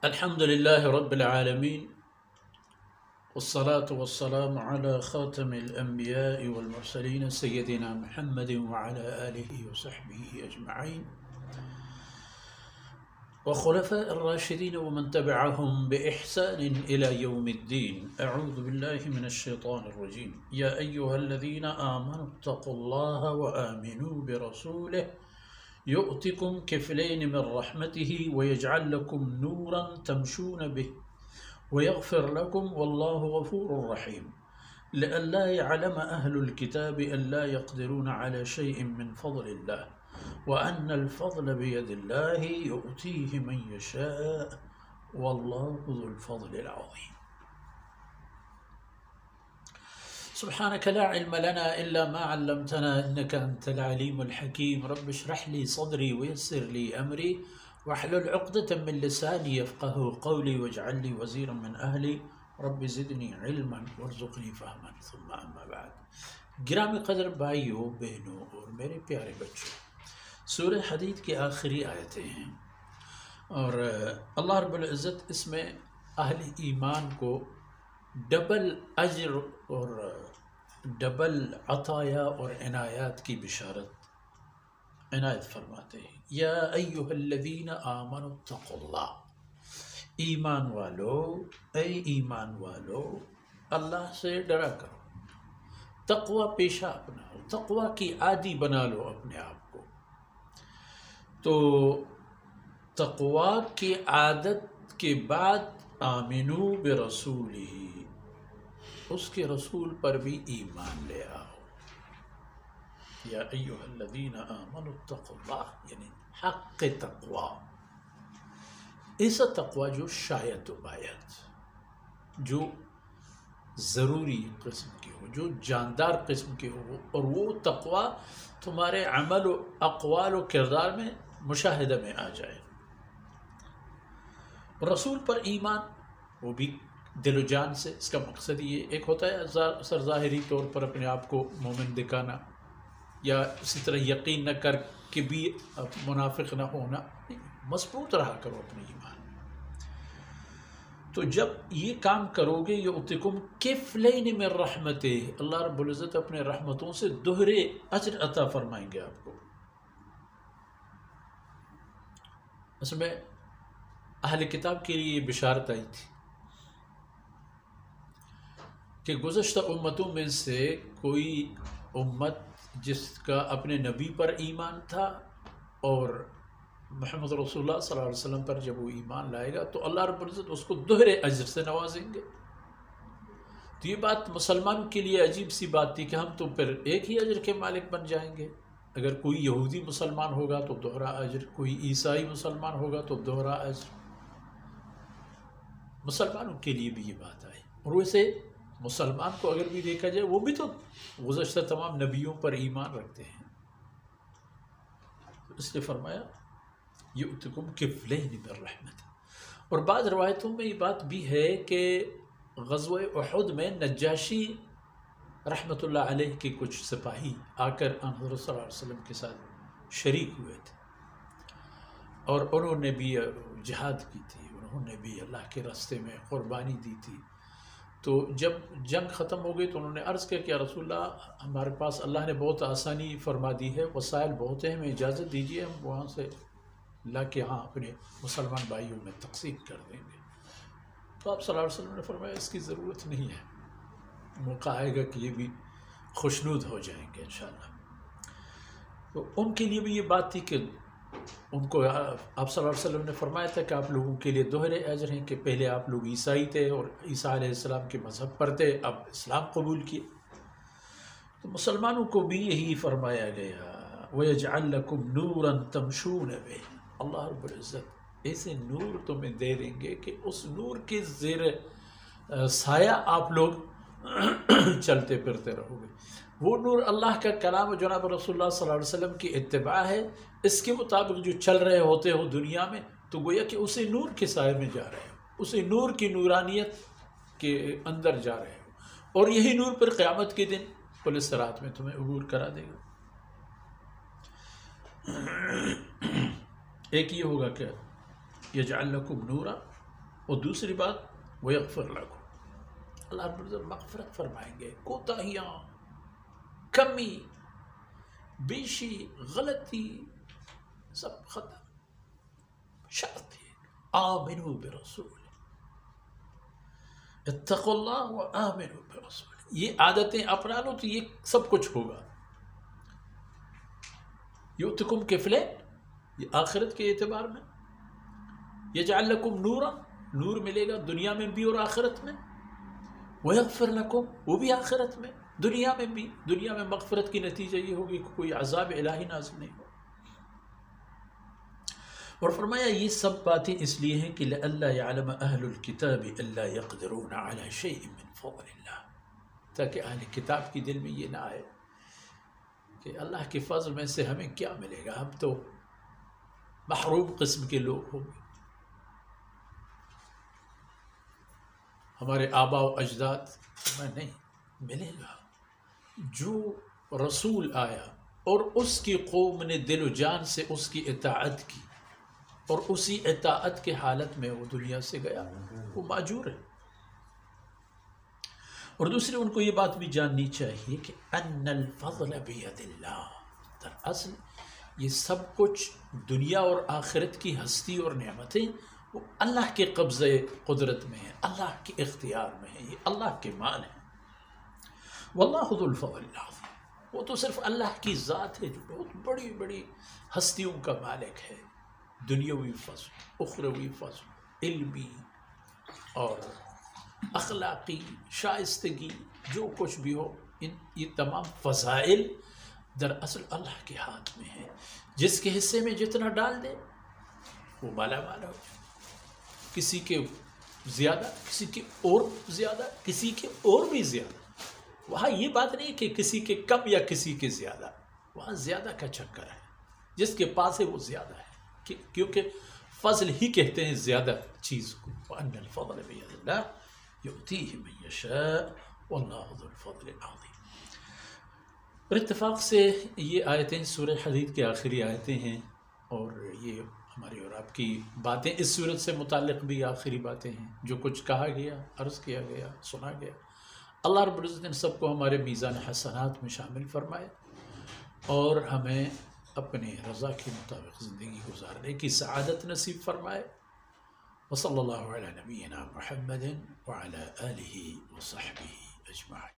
الحمد لله رب العالمين، والصلاة والسلام على خاتم الأنبياء والمرسلين سيدنا محمد وعلى آله وصحبه أجمعين وخلفاء الراشدين ومن تبعهم بإحسان إلى يوم الدين. أعوذ بالله من الشيطان الرجيم. يا أيها الذين آمنوا اتقوا الله وآمنوا برسوله يؤتكم كفلين من رحمته ويجعل لكم نورا تمشون به ويغفر لكم والله غفور رحيم. لئلا يعلم أهل الكتاب ألا يقدرون على شيء من فضل الله وأن الفضل بيد الله يؤتيه من يشاء والله ذو الفضل العظيم. سبحانك لا علم لنا إلا ما علمتنا إنك أنت العليم الحكيم. رب اشرح لي صدري ويسر لي أمري واحلل عقدة من لساني يفقه قولي واجعل لي وزيرا من أهلي رب زدني علما وارزقني فهما. ثم أما بعد. گرامی قدر بھائیوں بہنوں اور میرے پیارے بچوں، سورہ حدید کی آخری آیتیں ہیں اور اللہ رب العزت اس میں اہل ایمان کو ڈبل اجر اور ڈبل عطایا اور عنایات کی بشارت عنایت فرماتے ہیں. یا ایہا الذین آمنوا اتقوا اللہ، ایمان والو، اے ایمان والو اللہ سے ڈرا کرو، تقوی پیشہ اپناؤ، تقوی کی عادی بنا لو اپنے آپ کو. تو تقوی کی عادت کے بعد آمنو برسولہ، اس کے رسول پر بھی ایمان لے آؤ. یا ایہا الذین آمنوا اتقوا اللہ یعنی حق تقوی، ایسا تقوی جو شایع و بایت، جو ضروری قسم کی ہو، جو جاندار قسم کی ہو، اور وہ تقوی تمہارے عمل و اقوال و کردار میں مشاہدہ میں آ جائے. رسول پر ایمان وہ بھی دل و جان سے، اس کا مقصد یہ ایک ہوتا ہے سر ظاہری طور پر اپنے آپ کو مومن دکھانا یا اسی طرح یقین نہ کر کے بھی منافق نہ ہونا، مضبوط رہا کرو اپنے ایمان. تو جب یہ کام کرو گے یؤتکم کفلین من رحمتہ، اللہ رب العزت اپنے رحمتوں سے دوہرے اجر عطا فرمائیں گے آپ کو. اس میں اہل کتاب کے لیے یہ بشارت آئی تھی کہ گزشتہ امتوں میں سے کوئی امت جس کا اپنے نبی پر ایمان تھا اور محمد رسول اللہ صلی اللہ علیہ وسلم پر جب وہ ایمان لائے گا تو اللہ رب العزت اس کو دوہرے اجر سے نوازیں گے. تو یہ بات مسلمان کے لیے عجیب سی بات تھی کہ ہم تو پھر ایک ہی اجر کے مالک بن جائیں گے. اگر کوئی یہودی مسلمان ہوگا تو دوہرا اجر، کوئی عیسائی مسلمان ہوگا تو دوہرا اجر. مسلمانوں کے لیے بھی یہ بات آئی. اور ویسے مسلمان کو اگر بھی دیکھا جائے وہ بھی تو گزشتہ تمام نبیوں پر ایمان رکھتے ہیں. اس نے فرمایا یؤتکم کفلین من رحمتہ. اور بعض روایتوں میں یہ بات بھی ہے کہ غزوہ احد میں نجاشی رحمۃ اللہ علیہ کے کچھ سپاہی آ کر حضرت صلی اللہ علیہ وسلم کے ساتھ شریک ہوئے تھے اور انہوں نے بھی جہاد کی تھی، انہوں نے بھی اللہ کے راستے میں قربانی دی تھی. تو جب جنگ ختم ہو گئی تو انہوں نے عرض کیا کہ یا رسول اللہ، ہمارے پاس اللہ نے بہت آسانی فرما دی ہے، وسائل بہت ہیں، ہمیں اجازت دیجیے ہم وہاں سے لا کے ہاں اپنے مسلمان بھائیوں میں تقسیم کر دیں گے. تو آپ صلی اللہ علیہ وسلم نے فرمایا اس کی ضرورت نہیں ہے، موقع آئے گا کہ یہ بھی خوشنود ہو جائیں گے انشاءاللہ. تو ان کے لیے بھی یہ بات تھی کہ ان کو آپ صلی اللہ علیہ وسلم نے فرمایا تھا کہ آپ لوگوں کے لیے دوہرے اجر ہیں کہ پہلے آپ لوگ عیسائی تھے اور عیسیٰ علیہ السلام کے مذہب پر تھے، اب اسلام قبول کیے. تو مسلمانوں کو بھی یہی فرمایا گیا وَيَجْعَلْ لَكُمْ نُورًا تَمْشُونَ بِهِ. اللہ رب العزت ایسے نور تمہیں دے دیں گے کہ اس نور کے زیر سایہ آپ لوگ چلتے پھرتے رہو گے. وہ نور اللہ کا کلام جناب رسول اللہ صلی اللہ علیہ وسلم کی اتباع ہے. اس کے مطابق جو چل رہے ہوتے ہو دنیا میں تو گویا کہ اسی نور کے سائے میں جا رہے ہو، اسی نور کی نورانیت کے اندر جا رہے ہو، اور یہی نور پر قیامت کے دن پل صراط میں تمہیں عبور کرا دے گا. ایک یہ ہوگا کہ یجعل لکم نورا، اور دوسری بات وَيَغْفِرْ لَكُمْ، اللہ رب العزت مغفرت فرمائیں گے. کوتاہیاں، کمی، بیشی، غلطی سب ختم. شرط ہے آمنوا برسول، اتقوا اللہ وآمنوا برسول. یہ عادتیں اپنا لو تو یہ سب کچھ ہوگا. یؤتکم کفلین، یہ آخرت کے اعتبار میں. یجعل لکم نورا، نور ملے گا دنیا میں بھی اور آخرت میں. ویغفر لکم، وہ بھی آخرت میں، دنیا میں بھی. دنیا میں مغفرت کی نتیجہ یہ ہوگی کہ کوئی عذاب الہی نازل نہیں ہو. اور فرمایا یہ سب باتیں اس لیے ہیں کہ لئلا یعلم اہل الکتاب الا یقدرون علی شیء من فضل اللہ، تاکہ اہل کتاب کی دل میں یہ نہ آئے کہ اللہ کے فضل میں سے ہمیں کیا ملے گا، ہم تو محروم قسم کے لوگ ہوں گے. ہمارے آباء و اجداد میں نہیں ملے گا. جو رسول آیا اور اس کی قوم نے دل و جان سے اس کی اطاعت کی اور اسی اطاعت کے حالت میں وہ دنیا سے گیا، وہ ماجور ہے. اور دوسری ان کو یہ بات بھی جاننی چاہیے کہ ان الفضل بید اللہ، دراصل یہ سب کچھ دنیا اور آخرت کی ہستی اور نعمتیں وہ اللہ کے قبضہ قدرت میں ہیں، اللہ کے اختیار میں ہیں، یہ اللہ کے مال ہیں. واللہ ذو الفضل العظیم، وہ تو صرف اللہ کی ذات ہے جو بہت بڑی بڑی ہستیوں کا مالک ہے. دنیاوی فضل، اخروی فضل، علمی اور اخلاقی شائستگی، جو کچھ بھی ہو، یہ تمام فضائل دراصل اللہ کے ہاتھ میں ہیں. جس کے حصے میں جتنا ڈال دے وہ مالا مالا ہو جائے. کسی کے زیادہ، کسی کے اور زیادہ، کسی کے اور بھی زیادہ. وہاں یہ بات نہیں کہ کسی کے کم یا کسی کے زیادہ، وہاں زیادہ کا چکر ہے. جس کے پاس ہے وہ زیادہ ہے، کیونکہ فضل ہی کہتے ہیں زیادہ چیز کو. وَأَنَّ الْفَضْلَ بِيَدِ اللَّهِ يُؤْتِيهِ مَن يَشَاءُ وَاللَّهُ ذُو الْفَضْلِ الْعَظِيمِ. اور اتفاق سے یہ آیتیں سورہ حدید کی آخری آیتیں ہیں، اور یہ ہماری اور آپ کی باتیں اس صورت سے متعلق بھی آخری باتیں ہیں. جو کچھ کہا گیا، عرض کیا گیا، سنا گیا، اللہ رب العزت نے سب کو ہمارے میزان حسنات میں شامل فرمائے اور ہمیں اپنے رضا کے مطابق زندگی گزارنے کی سعادت نصیب فرمائے. وصلی اللہ علی نبینا محمد وعلی آلہ وصحبہ اجمعین.